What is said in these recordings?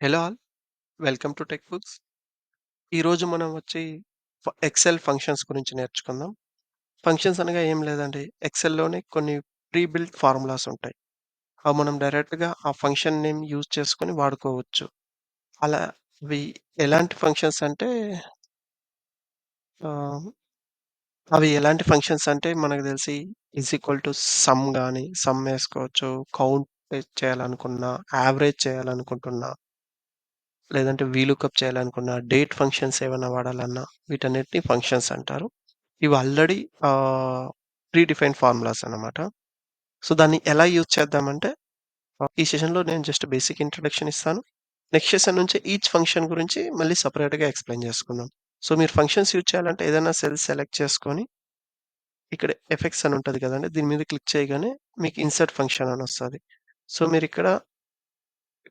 Hello all. Welcome to tech books. ఈరోజు మనం వచ్చి ఎక్సెల్ ఫంక్షన్స్ గురించి నేర్చుకుందాం. ఫంక్షన్స్ అనగా ఏం లేదండి. ఎక్సెల్‌లోనే కొన్ని ప్రీ బిల్ట్ ఫార్ములాస్ ఉంటాయి. అవి మనం డైరెక్ట్‌గా ఆ ఫంక్షన్ నేమ్ యూజ్ చేసుకొని వాడుకోవచ్చు. అలా అవి ఎలాంటి ఫంక్షన్స్ అంటే ఆహ్, అవి ఎలాంటి ఫంక్షన్స్ అంటే మనకు తెలిసి ఈజ్ ఈక్వల్ టు సమ్ గాని, సమ్ ఏసుకోవచ్చు. కౌంట్ చేయాలనుకున్నా, యావరేజ్ చేయాలనుకుంటున్నా లేదంటే వీలుకప్ చేయాలనుకున్న, డేట్ ఫంక్షన్స్ ఏవన్నా వాడాలన్నా వీటన్నిటిని ఫంక్షన్స్ అంటారు. ఇవి ఆల్రెడీ ప్రీ డిఫైన్డ్ ఫార్ములాస్ అన్నమాట. సో, దాన్ని ఎలా యూజ్ చేద్దామంటే ఈ సెషన్‌లో నేను జస్ట్ బేసిక్ ఇంట్రడక్షన్ ఇస్తాను. నెక్స్ట్ సెషన్ నుంచి ఈచ్ ఫంక్షన్ గురించి మళ్ళీ సెపరేట్‌గా ఎక్స్‌ప్లెయిన్ చేసుకుందాం. సో, మీరు ఫంక్షన్స్ యూజ్ చేయాలంటే ఏదైనా సెల్ సెలెక్ట్ చేసుకొని ఇక్కడ ఎఫెక్ట్స్ అని ఉంటది కదండీ! దీని మీద క్లిక్ చేయగానే మీకు ఇన్సర్ట్ ఫంక్షన్ అని వస్తది. సో, మీరిక్కడ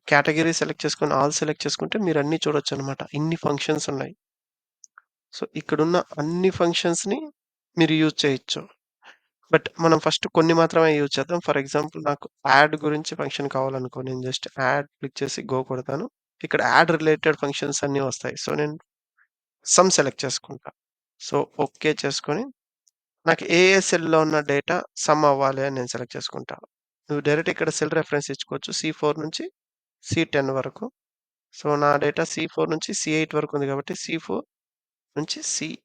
కేటగరీ సెలెక్ట్ చేసుకొని ఆల్ సెలెక్ట్ చేసుకుంటే మీరన్నీ చూడొచ్చనమాట. ఇన్ని ఫంక్షన్స్ ఉన్నాయి. సో, ఇక్కడున్న అన్ని ఫంక్షన్స్‌ని మీరు యూజ్ చేయొచ్చు. బట్ మనం ఫస్ట్ కొన్ని మాత్రమే యూజ్ చేద్దాం. ఫర్ ఎగ్జాంపుల్ నాకు యాడ్ గురించి ఫంక్షన్ కావాలనుకో, నేను జస్ట్ యాడ్ క్లిక్ చేసి గో కొడతాను. ఇక్కడ యాడ్ రిలేటెడ్ ఫంక్షన్స్ అన్నీ వస్తాయి. సో, నేను సమ్ సెలెక్ట్ చేసుకుంటా. సో, ఓకే చేసుకొని నాకు ఏ ఏ సెల్‌లో ఉన్న డేటా సమ్ అవ్వాలి అని నేను సెలెక్ట్ చేసుకుంటా. నువ్వు డైరెక్ట్ ఇక్కడ సెల్ రిఫరెన్స్ ఇచ్చుకోవచ్చు. సి4 నుంచి సి10 వరకు. సో, నా డేటా సి4 నుంచి సి8 వరకు ఉంది కాబట్టి సి4 నుంచి సి8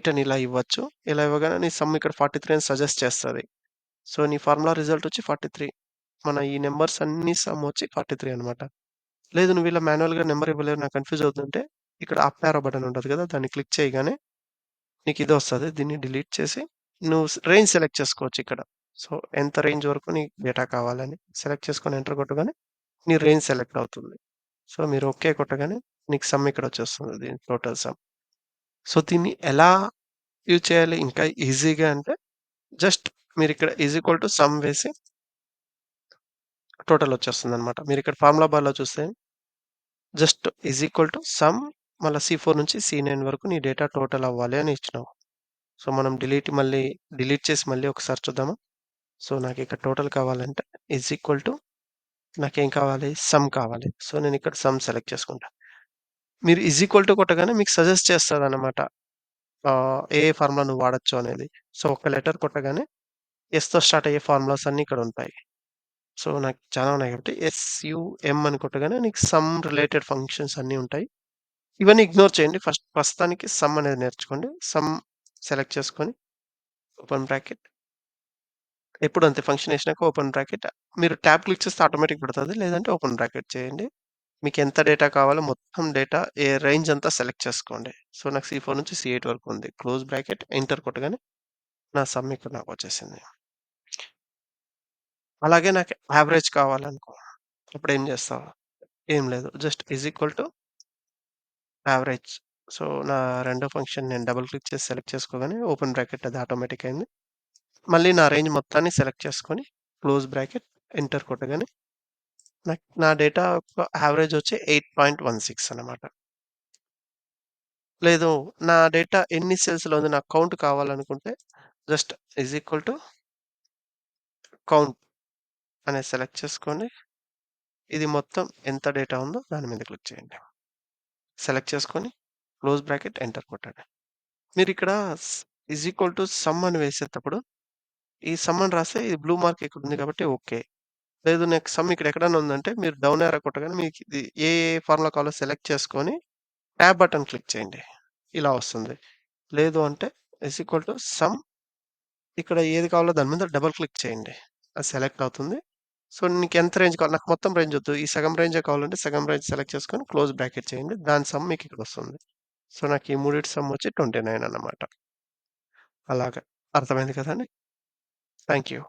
అని ఇలా ఇవ్వచ్చు. ఇలా ఇవ్వగానే నీ సమ్ ఇక్కడ 43 అని సజెస్ట్ చేస్తది. సో, నీ ఫార్ములా రిజల్ట్ వచ్చి 43. మన ఈ నంబర్స్ అన్నీ సమ్ వచ్చి 43 అనమాట. లేదు నువ్వు ఇలా మాన్యుయల్‌గా నంబర్ ఇవ్వలేవు నాకు కన్‌ఫ్యూజ్ అవుతుందంటే ఇక్కడ అప్ యారో బటన్ ఉంటది కదా! దాన్ని క్లిక్ చేయగానే నీకు ఇదొస్తది. దీన్ని డిలీట్ చేసి నువ్వు రేంజ్ సెలెక్ట్ చేసుకోవచ్చు ఇక్కడ. సో, ఎంత రేంజ్ వరకు నీకు డేటా కావాలని సెలెక్ట్ చేసుకొని ఎంటర్ కొట్టగానే నీ రేంజ్ సెలెక్ట్ అవుతుంది. సో, మీరు ఓకే కొట్టగానే నీకు సమ్ ఇక్కడ వచ్చేస్తుంది. దీని టోటల్ సమ్. సో, దీన్ని ఎలా యూజ్ చేయాలి ఇంకా ఈజీగా అంటే జస్ట్ మీరిక్కడ ఈజ్ ఈక్వల్ టు సమ్ వేసి టోటల్ వచ్చేస్తుందనమాట. మీరిక్కడ ఫార్ములా బార్‌లో చూస్తే just is equal to sum మళ్ళా సి4 నుంచి సి9 వరకు నీ డేటా టోటల్ అవ్వాలి అని ఇచ్చినావు. సో, మనం మళ్ళీ డిలీట్ చేసి మళ్ళీ ఒకసారి చూద్దామా? సో, నాకిక్కడ టోటల్ కావాలంటే ఈజ్ ఈక్వల్ టు నాకేం కావాలి? సమ్ కావాలి. సో, నేనిక్కడ సమ్ సెలెక్ట్ చేసుకుంటా. మీరు ఈజ్ ఈక్వల్ టు కొట్టగానే మీకు సజెస్ట్ చేస్తదనమాట. ఏ ఏ ఫార్ములా నువ్వు వాడొచ్చు అనేది. సో, ఒక లెటర్ కొట్టగానే ఎస్‌తో స్టార్ట్ అయ్యే ఫార్ములాస్ అన్నీ ఇక్కడుంటాయి. సో, నాకు చాలా ఉన్నాయి కాబట్టి ఎస్‌యుఎం అని కొట్టగానే నీకు సమ్ రిలేటెడ్ ఫంక్షన్స్ అన్నీ ఉంటాయి. ఇవన్నీ ఇగ్నోర్ చేయండి. ప్రస్తుతానికి సమ్ అనేది నేర్చుకోండి. సమ్ సెలెక్ట్ చేసుకొని ఓపెన్ బ్రాకెట్ ఎప్పుడు అంతే ఫంక్షన్ ఏసినాక ఓపెన్ బ్రాకెట్ మీరు ట్యాబ్ క్లిక్ చేస్తే ఆటోమేటిక్ పడతది. లేదంటే ఓపెన్ బ్రాకెట్ చేయండి. మీకెంత డేటా కావాలో మొత్తం డేటా రేంజ్ అంతా సెలెక్ట్ చేసుకోండి. సో, నాకు సి4 నుంచి సి8 వరకు ఉంది. క్లోజ్ బ్రాకెట్ ఎంటర్ కొట్టగానే నా సమ్ ఇక్కడ నాకొచ్చేసింది. అలాగే నాకు యావరేజ్ కావాలనుకో అప్పుడేం చేస్తావు? ఏం లేదు. Just is equal to average. So, నా రెండో ఫంక్షన్ నేను డబుల్ క్లిక్ చేసి సెలెక్ట్ చేసుకోగానే ఓపెన్ బ్రాకెట్ అది ఆటోమేటిక్ అయింది. మళ్ళీ నా రేంజ్ మొత్తాన్ని సెలెక్ట్ చేసుకొని క్లోజ్ బ్రాకెట్ ఎంటర్ కొట్టగానే నా డేటా యావరేజ్ వచ్చి 8.16 అనమాట. లేదు నా డేటా ఎన్ని సెల్స్‌లో ఉంది నాకు కౌంట్ కావాలనుకుంటే just is equal to count అనేది సెలెక్ట్ చేసుకోండి. ఇది మొత్తం ఎంత డేటా ఉందో దాని మీద క్లిక్ చేయండి. సెలెక్ట్ చేసుకొని క్లోజ్ బ్రాకెట్ ఎంటర్ కొట్టండి. మీరిక్కడ స్ ఈజ్ ఈక్వల్ టు సమ్ అని వేసేటప్పుడు ఈ సమ్ అని రాస్తే ఇది బ్లూ మార్క్ ఇక్కడ ఉంది కాబట్టి ఓకే. లేదు నాకు సమ్ ఇక్కడ ఎక్కడైనా ఉందంటే మీరు డౌన్ యారో కొట్టగానే మీకు ఇది ఏ ఏ ఫార్ములా కావాలో సెలెక్ట్ చేసుకొని ట్యాబ్ బటన్ క్లిక్ చేయండి. ఇలా వస్తుంది. లేదు అంటే ఈజ్ ఈక్వల్ టు సమ్ ఇక్కడ ఏది కావాలో దాని మీద డబుల్ క్లిక్ చేయండి. అది సెలెక్ట్ అవుతుంది. సో, నీకెంత రేంజ్ కావాలి నాకు మొత్తం రేంజ్ వద్దు. ఈ సగం రేంజే కావాలంటే సగం రేంజ్ సెలెక్ట్ చేసుకొని క్లోజ్ బ్రాకెట్ చేయండి. దాని సమ్ మీకిక్కడొస్తుంది. సో, నాకు ఈ మూడిటి సమ్ వచ్చి 29 అన్నమాట. అలాగా. అర్థమైంది కదండీ! Thank you.